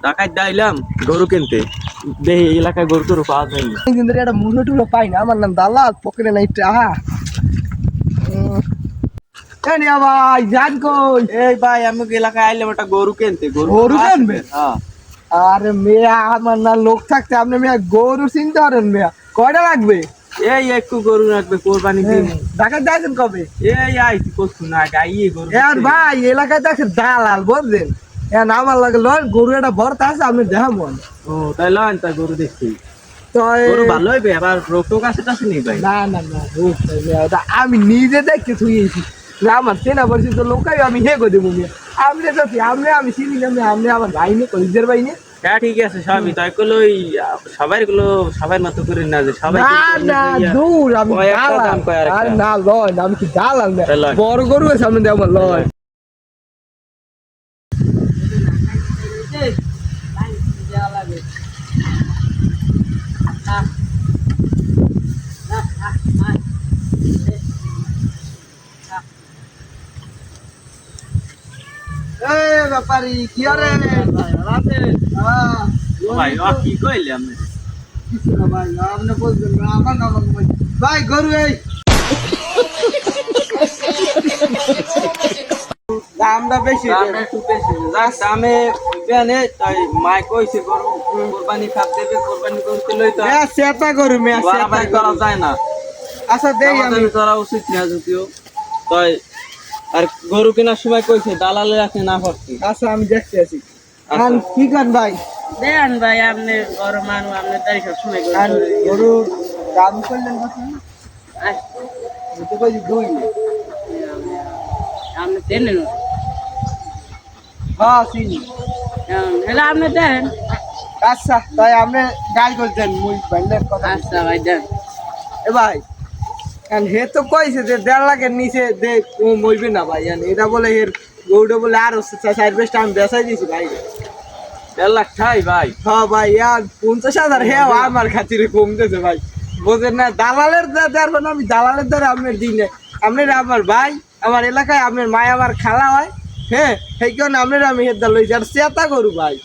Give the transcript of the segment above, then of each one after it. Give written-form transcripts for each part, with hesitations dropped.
টাকা দিলাম গরু কিনতে, দেখি এলাকায় গরু টরু পাওয়া যায়নি। কিন্তু একটা মুঠো টুলো পাই না, আমার নাম দালাল, পকেটে নাই টাকা। ভাই যান কই? এই ভাই আমি এলাকায় আইলাম একটা গরু কিনতে। গরু কিনবে? হ্যাঁ। আরে মেয়া, আমার না লোক থাকতে আপনি মেয়া গরু চিনতে পারেন মেয়া? কয়টা লাগবে? এই একটু গরু রাখবে কোরবানি দিন। ঢাকা যাচ্ছেন কবে? এই আইছি কষ্ট না গাইয়ে গরু। আর ভাই এলাকায় দেখেন দালাল বুঝলেন, আমার লাগে লন গরু একটা ভর্তা আছে, আপনি দেখাবন। ও তাই লন, তা গরু দেখছি। তো গরু ভালো হইবে, আবার রোগ টোক আছে টাছে নি ভাই? না না না, রোগ নাই মেয়া, ওটা আমি নিজে দেখে থুইয়েছি। আমার চেনা পরিচিত লোকাই আমি হে করে দেবো মেয়া। আপনি যদি আমি চিনি না মেয়া, আপনি আমার ভাই নে, কলিজের ভাই নে। হ্যাঁ ঠিক আছে, সবই তাই গুলো সবাই মতো করে না যে সবাই না না দূর, আমি কয়েকটা দালাল। দাম কয় আরেকটা। আরে না লয়, আমি কি দালাল না, তাই লয়। বড় গরু আছে সামনে দেওয়া লয়। ব্যাপারি কি আরে ভাই ও কি কইলে আমি? ভাই আপনি বলবেন না, আমার নাম ভাই গরু এই দামটা বেশি, দামটা একটু বেশি। যাক দামে জানে তাই মাই কইছে গরু কুরবানি খাপ দেবে, কুরবানি করতে লই তো সেটা গরু মেয়া, বাড়াবাড়ি করা যায় না। আচ্ছা দেই আমি। আমাদের করা উচিত না যদিও। তাই আর গরু কেনার সময় কইছে দালালে রাখে না পারছি। আচ্ছা আমি দেখতে আছি। আর কি করেন ভাই? দেন ভাই, আপনি বড় মানুষ, আপনি তাই সব সময় আর গরু দাম করলেন কত? তো কই দুই। আপনি দেন হ্যাঁ চিনি। হলে আপনি দেন। আচ্ছা তাই আপনি গাই করতেন মুই বাইলের কথা। আচ্ছা ভাই দেন। এ ভাই কারণ হে তো কইছে যে 1.5 লাখের নিচে দে মইবে না ভাই, এটা বলে এর গরুটা বলে আর 4-5 আমি বেচাই দিয়েছি ভাই। 1.5 লাখ ঠাই ভাই। হ্যাঁ ভাই, আর 50,000 হে আমার খাতিরে কমতেছে ভাই, বোঝেন না? দালালের দ্বারা আমি দালালের দ্বারা আপনার দিই না। আপনার আমার ভাই, আমার এলাকায় আপনার মা আমার খালা হয়, হ্যাঁ সেই কারণে আপনার আমি হেদার লইছি আর চেতা করু ভাই।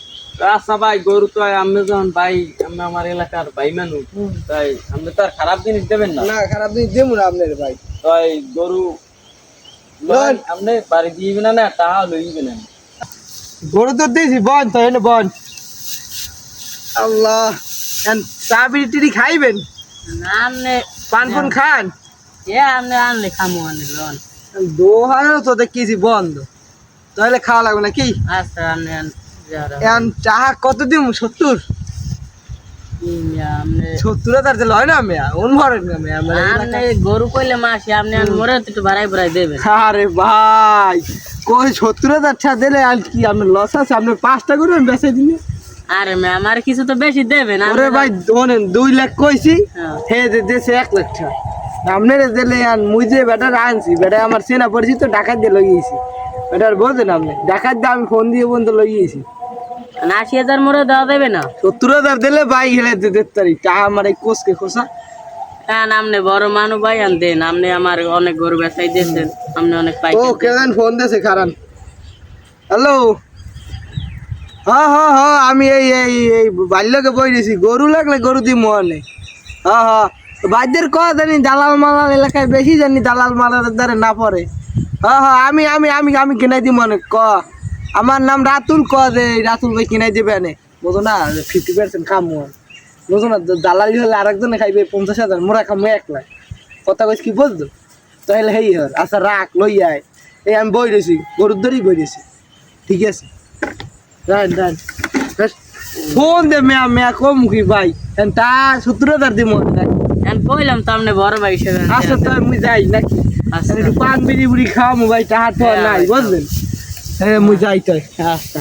আচ্ছা ভাই গরু তো আমি যখন ভাই, আমি আমার এলাকার ভাই মানুষ, তাই আপনি তো আর খারাপ জিনিস দেবেন না। না খারাপ দিন দেবো না আপনার ভাই। তাই গরু আপনি বাড়ি দিবেন না, টাকা লইবেন না। গরু তো দিয়েছি বন, তো এনে বন। আল্লাহ, চা বিড়ি টিড়ি খাইবেন? আপনি পান ফুন খান? আপনি আনলে খামো আনলে লন। দোহারও তো দেখেছি বন্ধ, তাহলে খাওয়া লাগবে না কি? আচ্ছা আপনি এখন চাহা কত দিব? 70? আপনি 70,000 দিলে হয় না মেয়া? মরেন না মেয়া? আপনি গরু কইলে মাসি, আপনি মরে একটু বাড়াই বাড়াই দেবেন। আরে ভাই কই 70,000 ছা দিলে আর কি আপনার লস আছে? আপনি 5টা করে বেঁচে দিন। আরে মে আমার কিছু তো বেশি দেবেন। ওরে ভাই ধরেন 2 লাখ কইছি, হ্যাঁ। হে যে দেশে 1 লাখ ছা আপনারে দিলে। আর মুই যে বেটা আনছি, বেটা আমার চেনা পরিচিত, ডাকাত দিয়ে লইয়েছি। বেটার বোঝেন আপনি, ডাকাত দিয়ে আমি ফোন দিয়ে বন্ধু লইয়েছি। 80,000 মরে দেওয়া দেবে না? 70,000 দিলে ভাই হেলে দিতে পারি। তা আমার এই কোচকে খোসা। হ্যাঁ আপনি বড় মানুষ ভাই, আন দেন। আপনি আমার অনেক গরু বেচাই দিয়েছেন, আপনি অনেক ও পাইছেন। কেন ফোন দিয়েছে খারান? হ্যালো, হ্যাঁ হ্যাঁ হ্যাঁ, আমি এই এই এই বাল্যকে বই দিয়েছি, গরু লাগলে গরু দিই মনে। হ্যাঁ হ্যাঁ, বাইদের ক জানি দালাল মালাল এলাকায় বেশি জানি, দালাল মালালের দ্বারা না পড়ে। হ্যাঁ হ্যাঁ, আমি আমি আমি আমি কিনাই দিই মনে। ক আমার নাম রাতুল, ক যে রাতুল ভাই কিনাই দেবে আনে। বোঝো না 50% খামো, বোঝো না? দালালি হলে আরেকজনে খাইবে 50,000, মোরা খামো 1 লাখ। কথা কইস কি বুঝতো? তাহলে হেই হর। আচ্ছা রাখ, লই আয়। এই আমি বই দিয়েছি, গরুর ধরেই বই দিয়েছি। ঠিক আছে, রান রান ফোন দে মেয়া, মেয়া কম কি ভাই? তা 70,000 দিব। আমি কইলাম তো আপনি বড় ভাই হিসেবে। আচ্ছা তো আমি যাই নাকি? আচ্ছা। একটু পান বিড়ি বুড়ি খাওয়ামো ভাই, টাহার তো নাই বুঝলেন? হ্যাঁ মুই যাই তো। আচ্ছা।